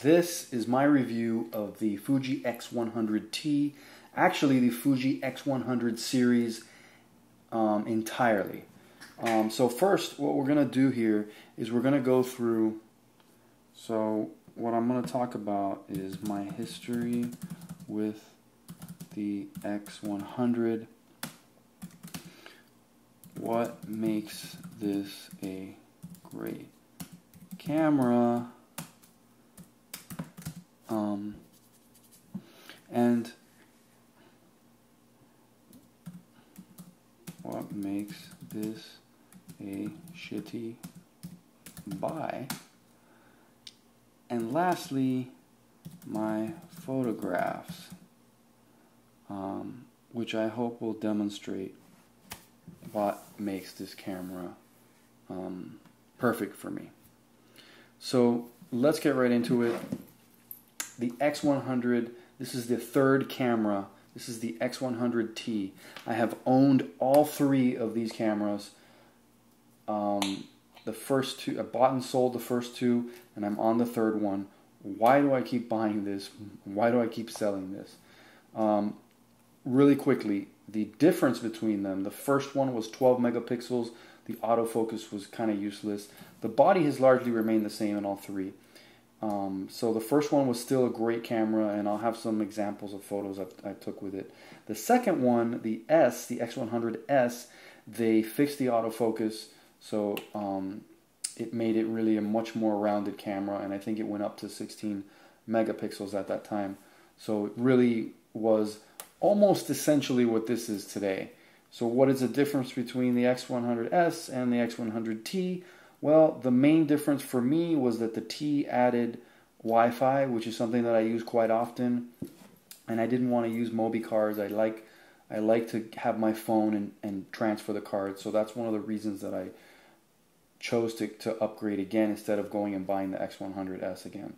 This is my review of the Fuji x100t, actually the Fuji x100 series entirely. So first, what we're going to do here is we're going to go through, so what I'm going to talk about is my history with the x100, what makes this a great camera, and what makes this a shitty buy, and lastly my photographs, which I hope will demonstrate what makes this camera perfect for me. So let's get right into it. The x100, this is the third camera. This is the x100t. I have owned all three of these cameras. The first two, I bought and sold the first two, and I'm on the third one. Why do I keep buying this? Why do I keep selling this? Really quickly, the difference between them, the first one was 12 megapixels. The autofocus was kind of useless. The body has largely remained the same in all three. So the first one was still a great camera, and I'll have some examples of photos I took with it. The second one, the x100s, they fixed the autofocus, so it made it really a much more rounded camera, and I think it went up to 16 megapixels at that time. So it really was almost essentially what this is today. So what is the difference between the x100s and the x100t? Well, the main difference for me was that the T added Wi-Fi, which is something that I use quite often, and I didn't want to use Mobi cards. I like to have my phone and transfer the cards, so that's one of the reasons that I chose to upgrade again instead of going and buying the x100s again.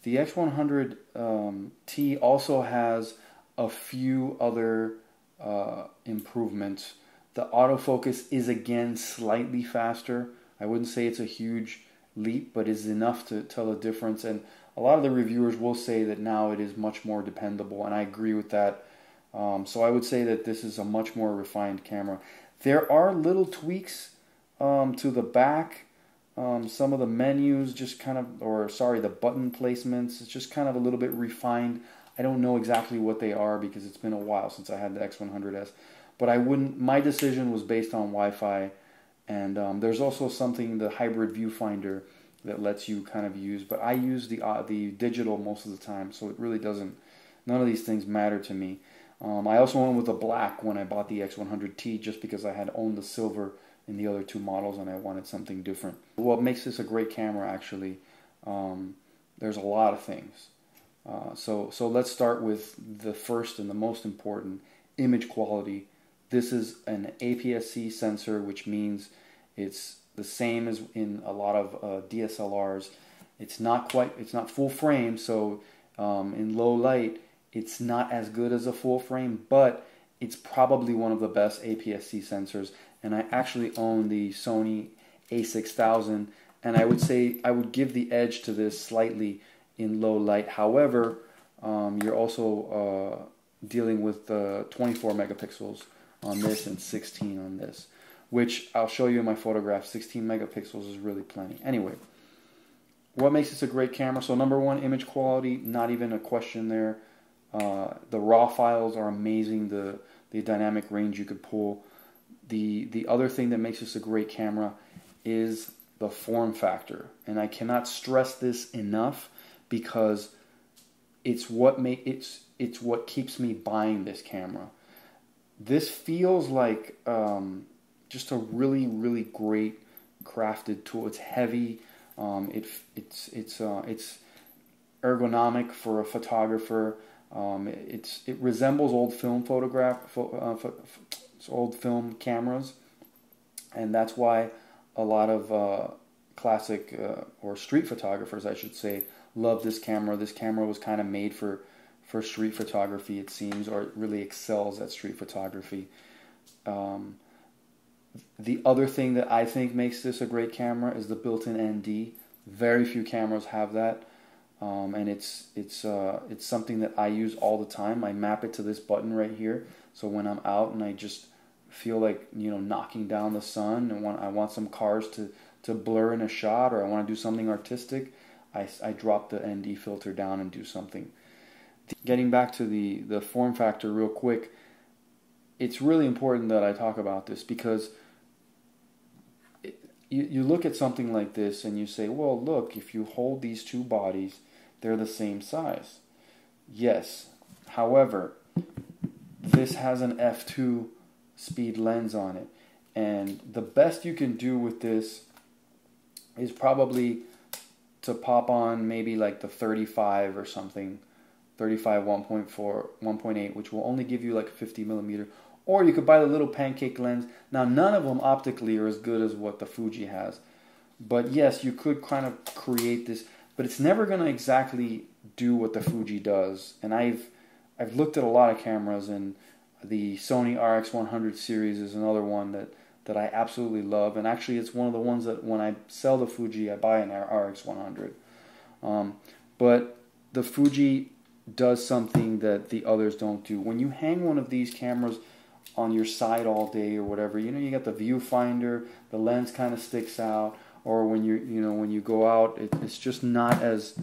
The x100t also has a few other improvements. The autofocus is again slightly faster. I wouldn't say it's a huge leap, but it's enough to tell a difference. And a lot of the reviewers will say that now it is much more dependable, and I agree with that. So I would say that this is a much more refined camera. There are little tweaks to the back. Some of the menus just kind of, the button placements, it's just kind of a little bit refined. I don't know exactly what they are because it's been a while since I had the x100s. But my decision was based on Wi-Fi. And there's also something, the hybrid viewfinder, that lets you kind of use. But I use the digital most of the time, so it really doesn't, none of these things matter to me. I also went with the black when I bought the x100t just because I had owned the silver in the other two models and I wanted something different. What makes this a great camera, actually, there's a lot of things. So let's start with the first and the most important, image quality. This is an APS-C sensor, which means it's the same as in a lot of DSLRs. It's not full frame, so in low light, it's not as good as a full frame, but it's probably one of the best APS-C sensors. And I actually own the Sony a6000, and I would say I would give the edge to this slightly in low light. However, you're also dealing with 24 megapixels on this and 16 on this, which I'll show you in my photograph. 16 megapixels is really plenty. Anyway, what makes this a great camera? So number one, image quality, not even a question there. The raw files are amazing, the dynamic range you could pull. The other thing that makes this a great camera is the form factor, and I cannot stress this enough because it's what keeps me buying this camera. This feels like just a really, really great crafted tool. It's heavy. It's ergonomic for a photographer. It resembles old film old film cameras, and that's why a lot of classic or street photographers, I should say, love this camera. This camera was kind of made for street photography, it seems, or it really excels at street photography. The other thing that I think makes this a great camera is the built-in ND. Very few cameras have that. and it's something that I use all the time. I map it to this button right here. So when I'm out and I just feel like, you know, knocking down the sun and I want some cars to blur in a shot, or I want to do something artistic, I drop the ND filter down and do something. Getting back to the form factor real quick, it's really important that I talk about this because you look at something like this and you say, well, look, if you hold these two bodies, they're the same size. Yes. However, this has an f2 speed lens on it. And the best you can do with this is probably to pop on maybe like the 35 or something. 35 1.4, 1.8, which will only give you like a 50 millimeter. Or you could buy the little pancake lens. Now, none of them optically are as good as what the Fuji has. But yes, you could kind of create this, but it's never going to exactly do what the Fuji does. And I've looked at a lot of cameras, and the Sony RX100 series is another one that I absolutely love. And actually, it's one of the ones that when I sell the Fuji, I buy an RX100. But the Fuji does something that the others don't do. When you hang one of these cameras on your side all day or whatever, you know, you got the viewfinder, the lens kind of sticks out, or when when you go out, it's just not as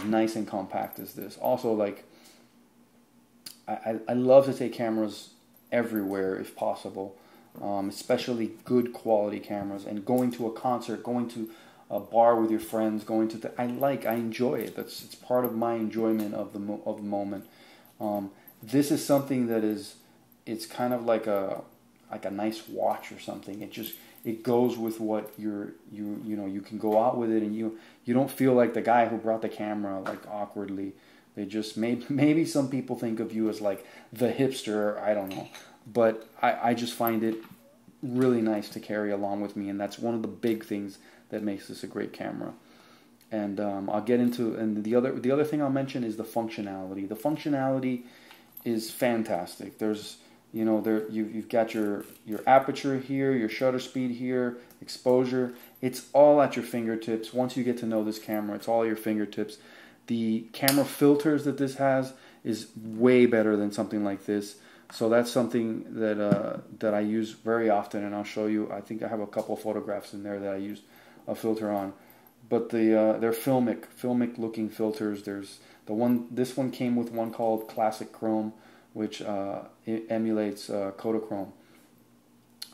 nice and compact as this. Also, like, I love to take cameras everywhere if possible, especially good quality cameras, and going to a concert, going to a bar with your friends, going to I enjoy it. It's part of my enjoyment of the moment. This is something that it's kind of like a nice watch or something. It goes with what you can go out with it, and you don't feel like the guy who brought the camera like awkwardly. They just maybe some people think of you as like the hipster, I don't know, but I just find it really nice to carry along with me, and that's one of the big things that makes this a great camera. And I'll get into, and the other thing I'll mention is the functionality. The functionality is fantastic. There's you've got your aperture here, your shutter speed here, exposure. It's all at your fingertips. Once you get to know this camera, it's all at your fingertips. The camera filters that this has is way better than something like this. So that's something that I use very often, and I'll show you. I think I have a couple of photographs in there that I use a filter on. But they're filmic looking filters. There's this one came with one called Classic Chrome, which it emulates Kodachrome,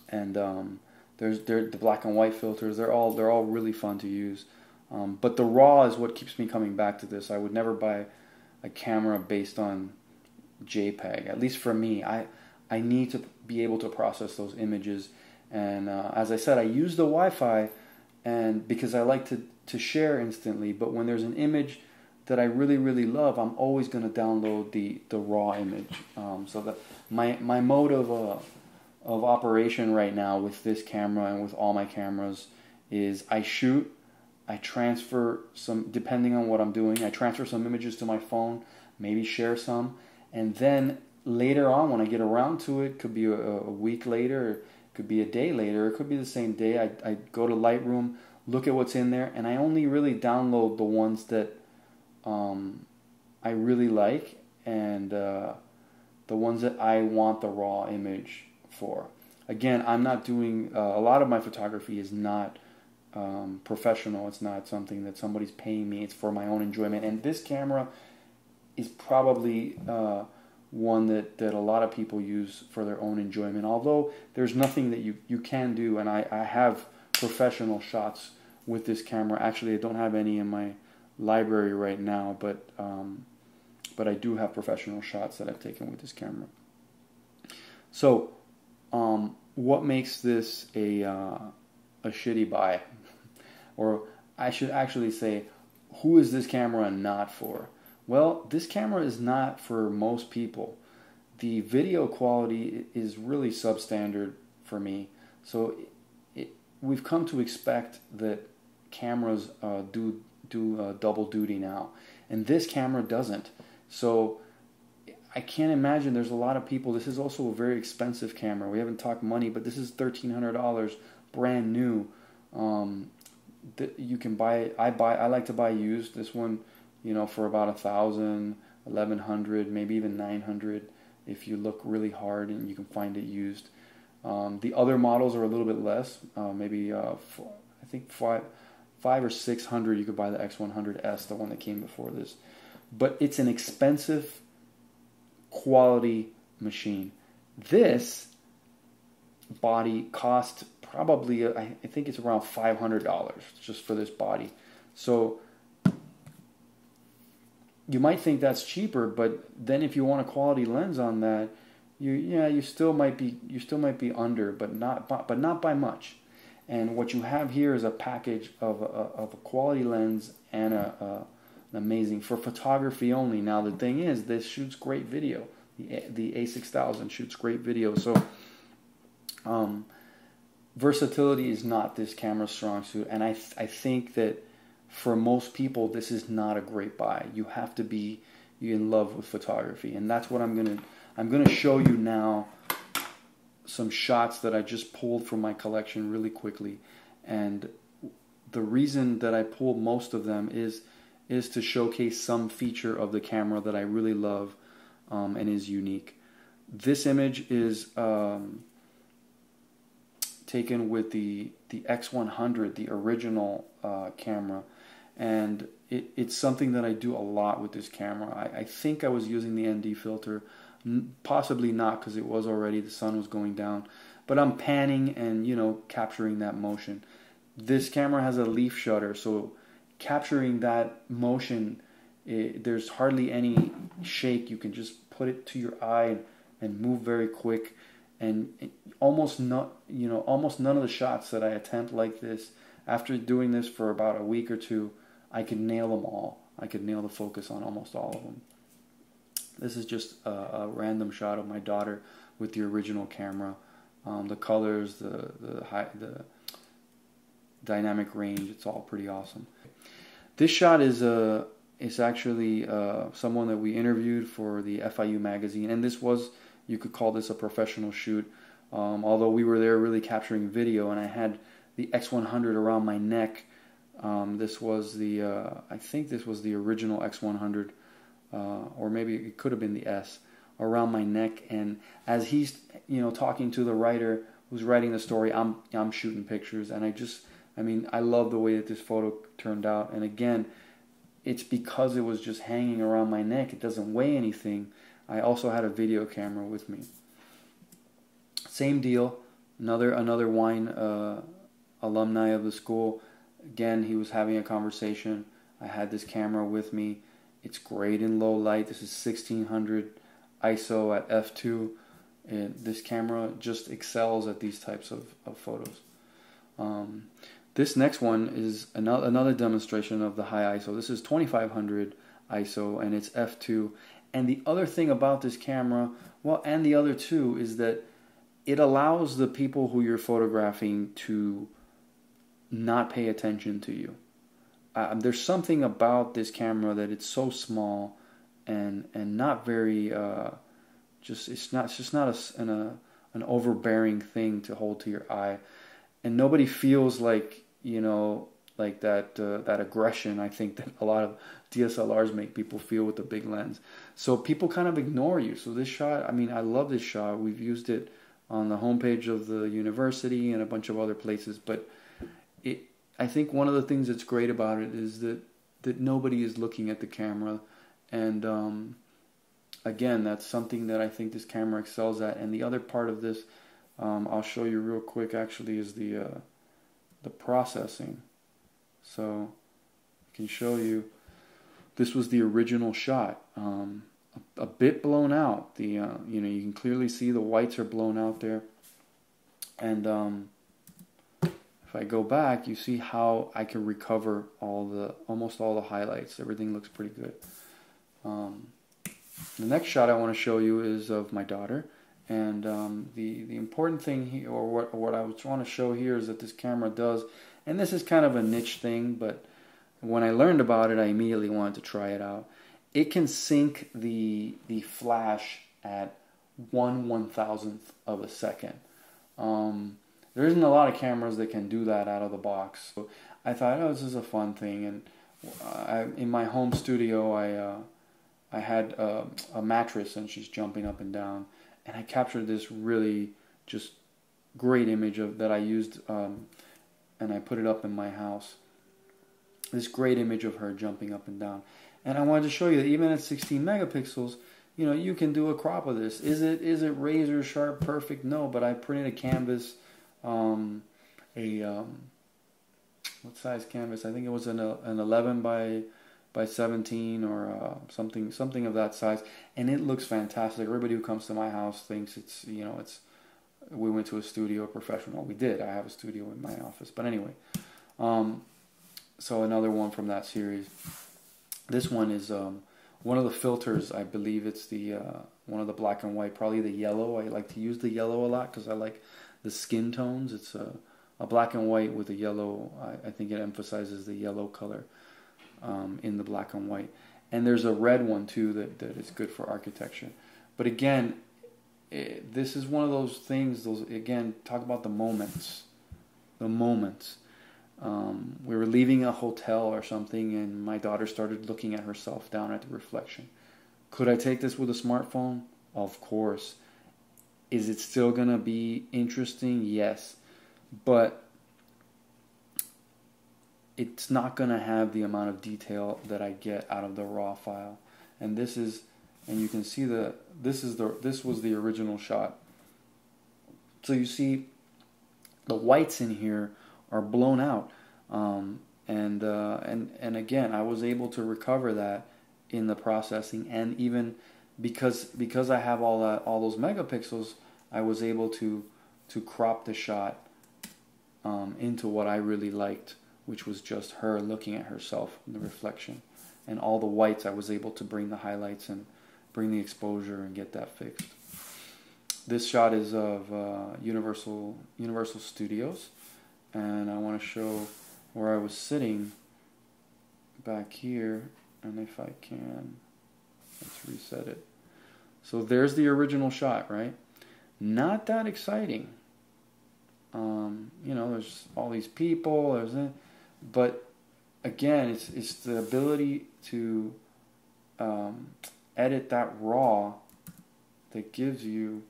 and there's the black and white filters. They're all really fun to use. But the RAW is what keeps me coming back to this. I would never buy a camera based on JPEG. At least for me, I need to be able to process those images. And as I said, I use the Wi-Fi, and because I like to share instantly. But when there's an image that I really, really love, I'm always going to download the raw image. So that my mode of operation right now with this camera and with all my cameras is I shoot, I transfer some, depending on what I'm doing, I transfer some images to my phone, maybe share some, and then later on when I get around to it, could be a week later, it could be a day later, it could be the same day, I go to Lightroom, look at what's in there, and I only really download the ones that I really like, and the ones that I want the raw image for. Again, I'm not doing, a lot of my photography is not professional. It's not something that somebody's paying me. It's for my own enjoyment. And this camera is probably one that a lot of people use for their own enjoyment. Although there's nothing that you can do, and I have professional shots with this camera. Actually, I don't have any in my library right now, but I do have professional shots that I've taken with this camera. So, what makes this a shitty buy? Or I should actually say, who is this camera not for? Well, this camera is not for most people. The video quality is really substandard for me. So we've come to expect that cameras do double duty now, and this camera doesn't. So I can't imagine there's a lot of people. This is also a very expensive camera. We haven't talked money, but this is $1,300, brand new. You can buy it. I like to buy used. This one, you know, for about 1,000, 1,100, maybe even 900 if you look really hard and you can find it used. The other models are a little bit less, maybe I think five or 600. You could buy the X100s, the one that came before this, but it's an expensive quality machine. This body cost probably, I think it's around $500 just for this body. So you might think that's cheaper, but then if you want a quality lens on that, you still might be under, but not by much. And what you have here is a package of a quality lens and an amazing, for photography only. Now the thing is, this shoots great video. The A6000 shoots great video. So versatility is not this camera's strong suit, and I think that for most people this is not a great buy. You have to be in love with photography, and that's what I'm gonna show you now. Some shots that I just pulled from my collection really quickly, and the reason that I pulled most of them is to showcase some feature of the camera that I really love and is unique. This image is taken with the x100, the original camera, and it's something that I do a lot with this camera. I think I was using the ND filter, possibly not, because it was already, the sun was going down, but I'm panning and, you know, capturing that motion. This camera has a leaf shutter, so capturing that motion, there's hardly any shake. You can just put it to your eye and move very quick, and almost none of the shots that I attempt like this, after doing this for about a week or two, I could nail them all. I could nail the focus on almost all of them. This is just a random shot of my daughter with the original camera. The colors, the dynamic range, it's all pretty awesome. This shot is actually someone that we interviewed for the FIU magazine, and this was, you could call this a professional shoot, although we were there really capturing video, and I had the X100 around my neck. This was I think this was the original X100, or maybe it could have been the S, around my neck, and as he's, you know, talking to the writer who's writing the story, I'm shooting pictures, and I love the way that this photo turned out. And again, it's because it was just hanging around my neck. It doesn't weigh anything. I also had a video camera with me. Same deal. Another wine alumni of the school. Again, he was having a conversation. I had this camera with me. It's great in low light. This is 1600 ISO at f2. And this camera just excels at these types of photos. This next one is another demonstration of the high ISO. This is 2500 ISO and it's f2. And the other thing about this camera, well, and the other two, is that it allows the people who you're photographing to not pay attention to you. There's something about this camera that it's so small and not very it's just not an overbearing thing to hold to your eye, and nobody feels like, you know, like that aggression I think that a lot of DSLRs make people feel with the big lens. So people kind of ignore you. So this shot, I love this shot. We've used it on the homepage of the university and a bunch of other places, but I think one of the things that's great about it is that nobody is looking at the camera, and again, that's something that I think this camera excels at. And the other part of this, I'll show you real quick, actually, is the processing. So I can show you, this was the original shot, a bit blown out. You know, you can clearly see the whites are blown out there, and if I go back, you see how I can recover almost all the highlights. Everything looks pretty good. The next shot I want to show you is of my daughter, and the important thing here, or what I want to show here, is that this camera does, and this is kind of a niche thing, but when I learned about it, I immediately wanted to try it out. It can sync the flash at 1/1000th of a second. There isn't a lot of cameras that can do that out of the box. So I thought, oh, this is a fun thing, and in my home studio, I had a mattress, and she's jumping up and down, and I captured this really just great image of that I used, and I put it up in my house. This great image of her jumping up and down, and I wanted to show you that even at 16 megapixels, you know, you can do a crop of this. Is it razor sharp perfect? No, but I printed a canvas, what size canvas? I think it was an 11 by 17 or something of that size, and it looks fantastic. Everybody who comes to my house thinks it's, you know, it's, we went to a studio professional. We did. I have a studio in my office, but anyway. So another one from that series. This one is one of the filters. I believe it's the one of the black and white, probably the yellow. I like to use the yellow a lot because I like the skin tones. It's a black and white with a yellow. I think it emphasizes the yellow color in the black and white. And there's a red one too that is good for architecture. But again, this is one of those things. Those, again, talk about the moments. The moments. We were leaving a hotel or something, and my daughter started looking at herself down at the reflection. Could I take this with a smartphone? Of course. Is it still going to be interesting? Yes. But it's not going to have the amount of detail that I get out of the raw file. And this is, and you can see this was the original shot. So you see the whites in here are blown out, and again, I was able to recover that in the processing, and even because I have all those megapixels, I was able to crop the shot into what I really liked, which was just her looking at herself in the reflection, and all the whites I was able to bring the highlights and bring the exposure and get that fixed. This shot is of Universal Studios. And I want to show where I was sitting back here, and if I can, let's reset it. So there's the original shot, right? Not that exciting. You know, there's all these people, but again, it's the ability to edit that raw that gives you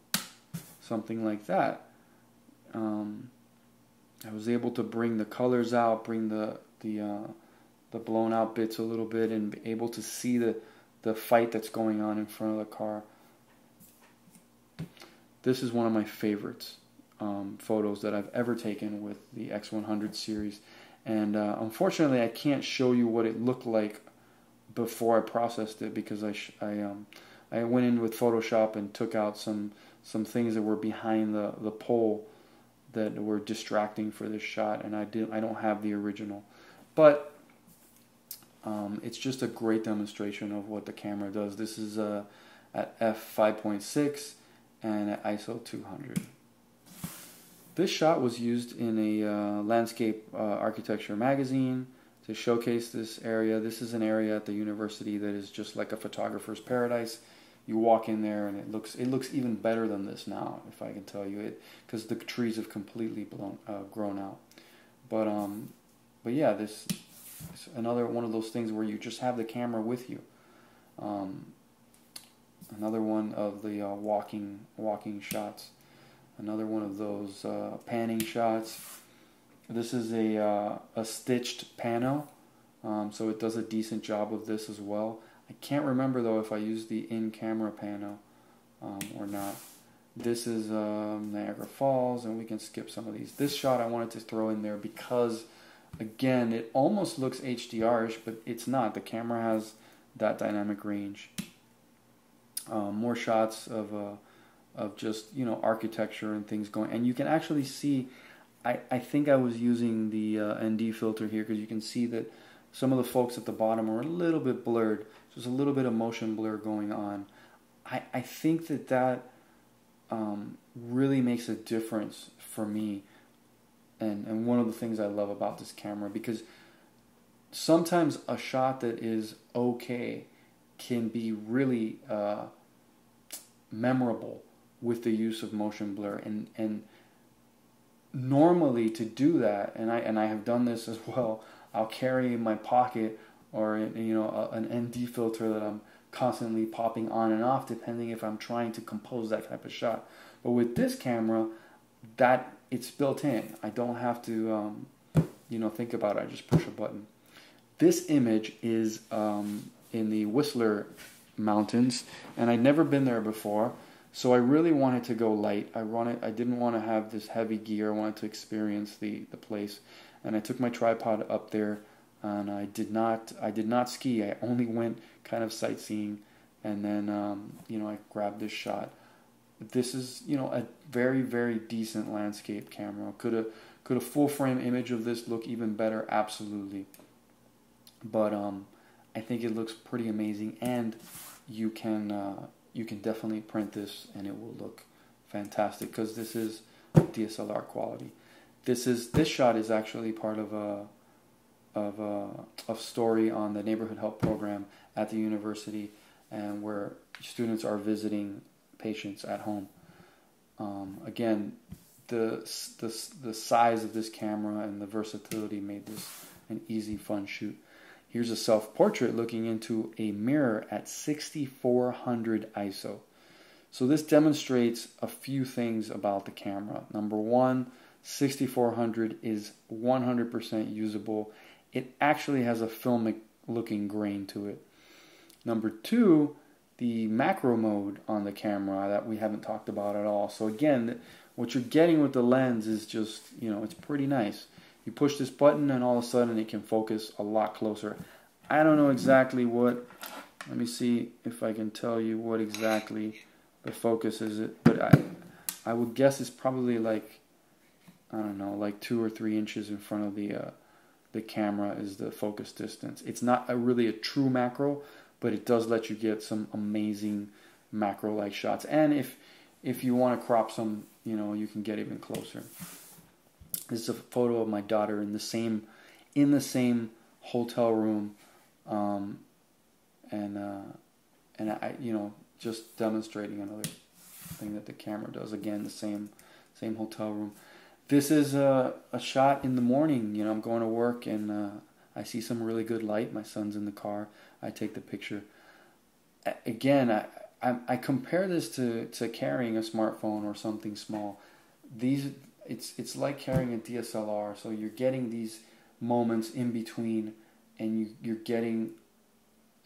something like that. I was able to bring the colors out, bring the blown out bits a little bit, and be able to see the fight that's going on in front of the car. This is one of my favorites photos that I've ever taken with the X100 series, and unfortunately I can't show you what it looked like before I processed it, because I went in with Photoshop and took out some things that were behind the pole that were distracting for this shot, and I don't have the original, but it's just a great demonstration of what the camera does. This is at f5.6 and at ISO 200. This shot was used in a landscape architecture magazine to showcase this area. This is an area at the university that is just like a photographer's paradise. You walk in there, and it looks even better than this now, if I can tell you it, because the trees have completely grown out. But yeah, this is another one of those things where you just have the camera with you. Another one of the walking shots. Another one of those panning shots. This is a stitched pano, so it does a decent job of this as well. I can't remember though if I used the in-camera pano or not. This is Niagara Falls, and we can skip some of these. This shot I wanted to throw in there because, again, it almost looks HDR-ish, but it's not. The camera has that dynamic range. More shots of just, you know, architecture and things going, and you can actually see. I think I was using the ND filter here because you can see that some of the folks at the bottom are a little bit blurred. So there's a little bit of motion blur going on. I think that really makes a difference for me, and one of the things I love about this camera, because sometimes a shot that is okay can be really memorable with the use of motion blur, and normally to do that, and I have done this as well, I'll carry in my pocket or you know, an ND filter that I'm constantly popping on and off, depending if I'm trying to compose that type of shot. But with this camera, that it's built in. I don't have to you know, think about it. I just push a button. This image is in the Whistler Mountains, and I'd never been there before, so I really wanted to go light. I didn't want to have this heavy gear. I wanted to experience the place, and I took my tripod up there, and I did not ski. I only went kind of sightseeing, and then you know, I grabbed this shot. This is, you know, a very, very decent landscape camera. Could a full frame image of this look even better? Absolutely. But I think it looks pretty amazing, and you can definitely print this and it will look fantastic, because this is DSLR quality. This shot is actually part of a story on the neighborhood help program at the university, and where students are visiting patients at home. Again, the size of this camera and the versatility made this an easy, fun shoot. Here's a self-portrait looking into a mirror at 6400 ISO. So this demonstrates a few things about the camera. Number one, 6400 is 100% usable. It actually has a filmic looking grain to it. Number two, the macro mode on the camera that we haven't talked about at all. So again, what you're getting with the lens is just, you know, it's pretty nice. You push this button and all of a sudden it can focus a lot closer. I don't know exactly what, let me see if I can tell you what exactly the focus is, but I would guess it's probably like, I don't know, like 2 or 3 inches in front of the camera is the focus distance. It's not really a true macro, but it does let you get some amazing macro-like shots. And if you want to crop some, you know, you can get even closer. This is a photo of my daughter in the same hotel room, and I, you know, just demonstrating another thing that the camera does. Again, the same hotel room. This is a shot in the morning. You know, I'm going to work and I see some really good light. My son's in the car. I take the picture. Again, I compare this to carrying a smartphone or something small. It's like carrying a DSLR. So you're getting these moments in between, and you're getting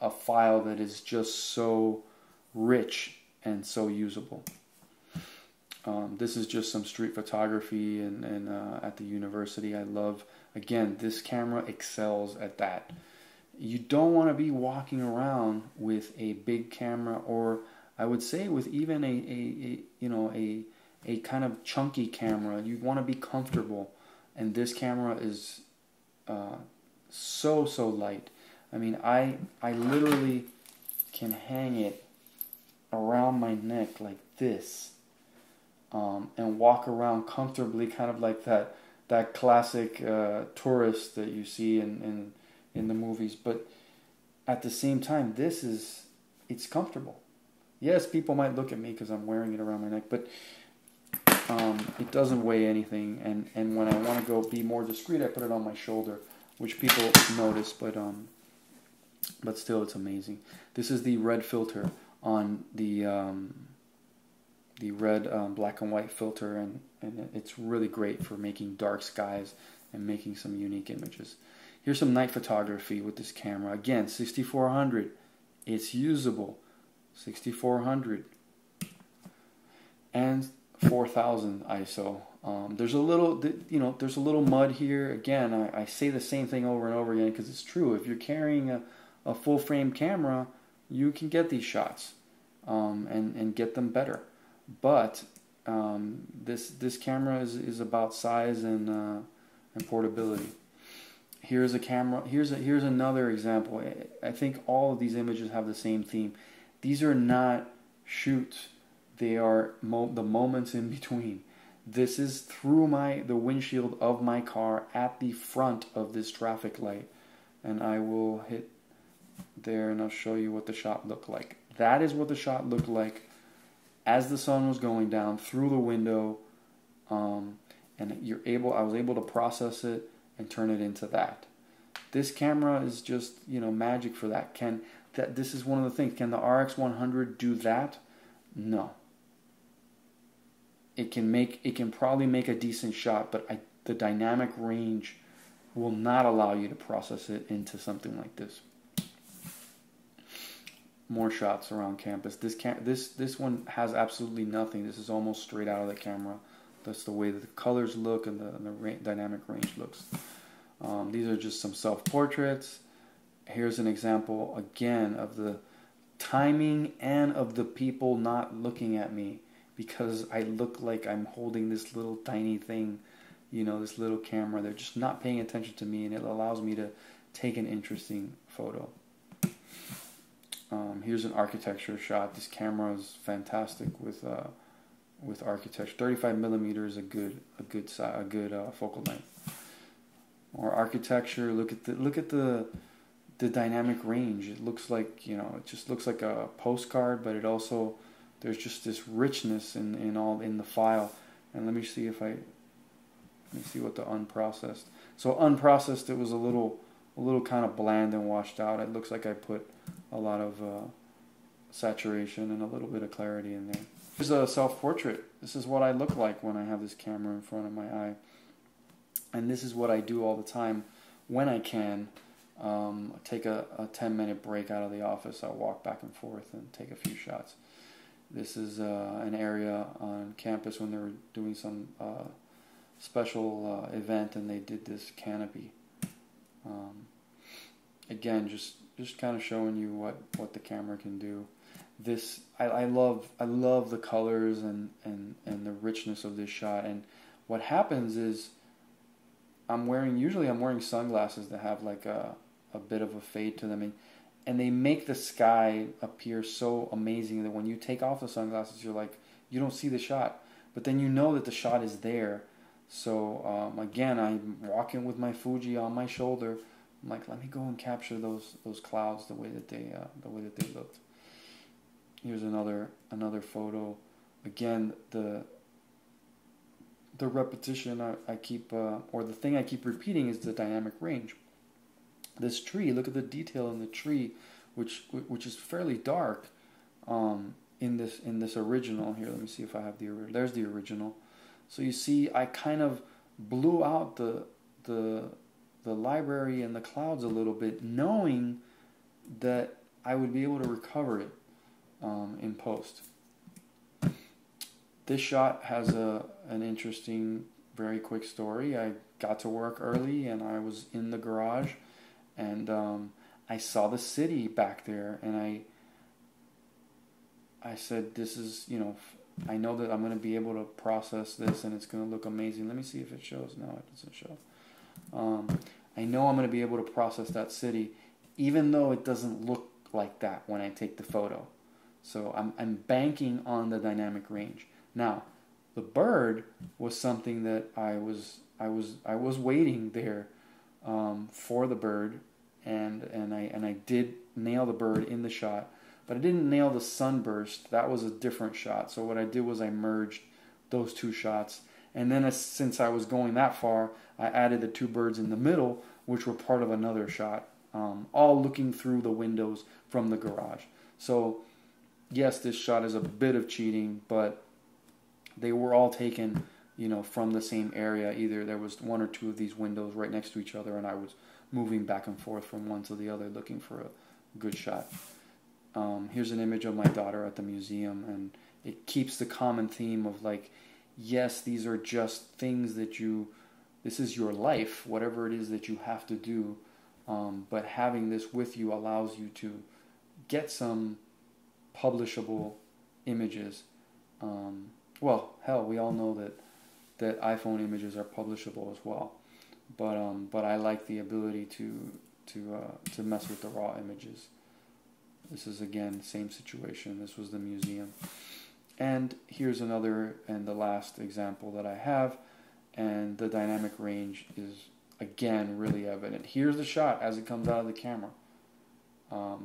a file that is just so rich and so usable. This is just some street photography and at the university. I love, again, this camera excels at that. You don't want to be walking around with a big camera, or I would say with even a kind of chunky camera. You want to be comfortable, and this camera is so light. I mean, I literally can hang it around my neck like this, and walk around comfortably, kind of like that classic tourist that you see in the movies. But at the same time, it's comfortable. Yes, people might look at me because I'm wearing it around my neck, but it doesn't weigh anything. And when I want to go be more discreet, I put it on my shoulder, which people notice, but still, it's amazing. This is the red filter on the red black and white filter, and it's really great for making dark skies and making some unique images. Here's some night photography with this camera. Again, 6400, it's usable. 6400 and 4000 ISO. There's a little mud here. Again, I say the same thing over and over again because it's true. If you're carrying a full frame camera, you can get these shots and get them better. But this camera is about size and portability. Here's a camera. Here's another example. I think all of these images have the same theme. These are not shoots. They are the moments in between. This is through the windshield of my car at the front of this traffic light, and I will hit there and I'll show you what the shot looked like. That is what the shot looked like as the sun was going down through the window, and I was able to process it and turn it into that. This camera is just, you know, magic for that. This is one of the things. Can the RX100 do that? No. It can probably make a decent shot, but the dynamic range will not allow you to process it into something like this. More shots around campus. This one has absolutely nothing. This is almost straight out of the camera. That's the way that the colors look and the dynamic range looks. These are just some self-portraits. Here's an example again of the timing and of the people not looking at me, because I look like I'm holding this little tiny thing, you know, this little camera. They're just not paying attention to me, and it allows me to take an interesting photo. Here's an architecture shot. This camera is fantastic with architecture. 35 millimeters, a good focal length. Or architecture. Look at the dynamic range. It looks like, you know, it just looks like a postcard, but it also, there's just this richness in the file. And let me see what the unprocessed. So unprocessed, it was a little kind of bland and washed out. It looks like I put a lot of saturation and a little bit of clarity in there. Here's a self-portrait. This is what I look like when I have this camera in front of my eye. And this is what I do all the time when I can. Take a 10-minute break out of the office. I'll walk back and forth and take a few shots. This is an area on campus when they were doing some special event, and they did this canopy. Again, just kind of showing you what the camera can do. This I love the colors and the richness of this shot. And what happens is usually I'm wearing sunglasses that have like a bit of a fade to them, and they make the sky appear so amazing that when you take off the sunglasses, you're like, you don't see the shot, but then you know that the shot is there. So again, I'm walking with my Fuji on my shoulder. I'm like, let me go and capture those clouds the way that they looked. Here's another photo. Again, the repetition I keep, or the thing I keep repeating, is the dynamic range. This tree, look at the detail in the tree, which is fairly dark in this original. Here, let me see if I have the original. There's the original. So you see, I kind of blew out the library and the clouds a little bit, knowing that I would be able to recover it in post. This shot has an interesting, very quick story. I got to work early, and I was in the garage, and I saw the city back there, and I said, this is, you know, I know that I'm going to be able to process this, and it's going to look amazing. Let me see if it shows. No, it doesn't show. I know I'm going to be able to process that city, even though it doesn't look like that when I take the photo. So I'm banking on the dynamic range. Now, the bird was something that I was waiting there for the bird, and I did nail the bird in the shot, but I didn't nail the sunburst. That was a different shot. So what I did was I merged those two shots, and then since I was going that far, I added the two birds in the middle, which were part of another shot, all looking through the windows from the garage. So yes, this shot is a bit of cheating, but they were all taken, you know, from the same area. Either there was one or two of these windows right next to each other, and I was moving back and forth from one to the other looking for a good shot. Here's an image of my daughter at the museum, and it keeps the common theme of, like, yes, these are just things that this is your life, whatever it is that you have to do, but having this with you allows you to get some publishable images. Well, hell, we all know that iPhone images are publishable as well, but I like the ability to mess with the raw images. This is, again, same situation. This was the museum. And here's another and the last example that I have, and the dynamic range is, again, really evident. Here's the shot as it comes out of the camera.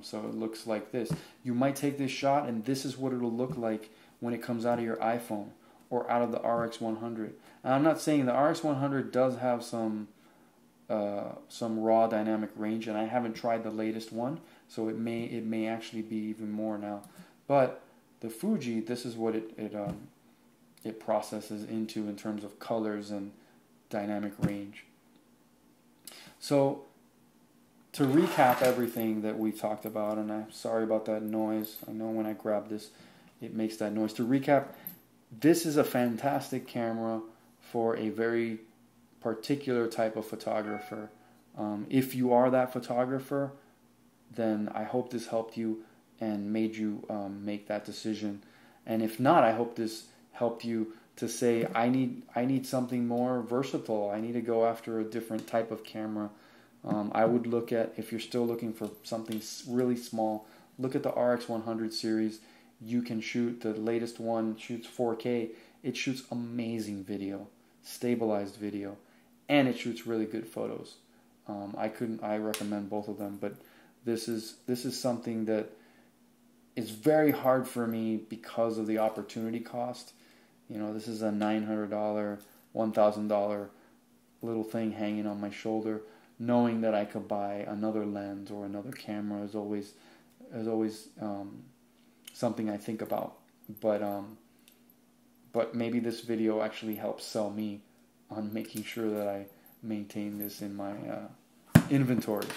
So it looks like this. You might take this shot, and this is what it'll look like when it comes out of your iPhone or out of the RX100. And I'm not saying the RX100 does have some some raw dynamic range, and I haven't tried the latest one, so it may actually be even more now. But the Fuji, this is what it processes into in terms of colors and dynamic range. So to recap everything that we talked about, and I'm sorry about that noise. I know when I grab this, it makes that noise. To recap, this is a fantastic camera for a very particular type of photographer. If you are that photographer, then I hope this helped you and made you make that decision. And if not, I hope this helped you to say, I need something more versatile. I need to go after a different type of camera. I would look at, if you're still looking for something really small, look at the RX100 series. You can shoot, the latest one shoots 4K. It shoots amazing video, stabilized video, and it shoots really good photos. I recommend both of them, but this is something that is very hard for me because of the opportunity cost. You know, this is a $900, $1,000 little thing hanging on my shoulder. Knowing that I could buy another lens or another camera is always something I think about. But maybe this video actually helps sell me on making sure that I maintain this in my inventory.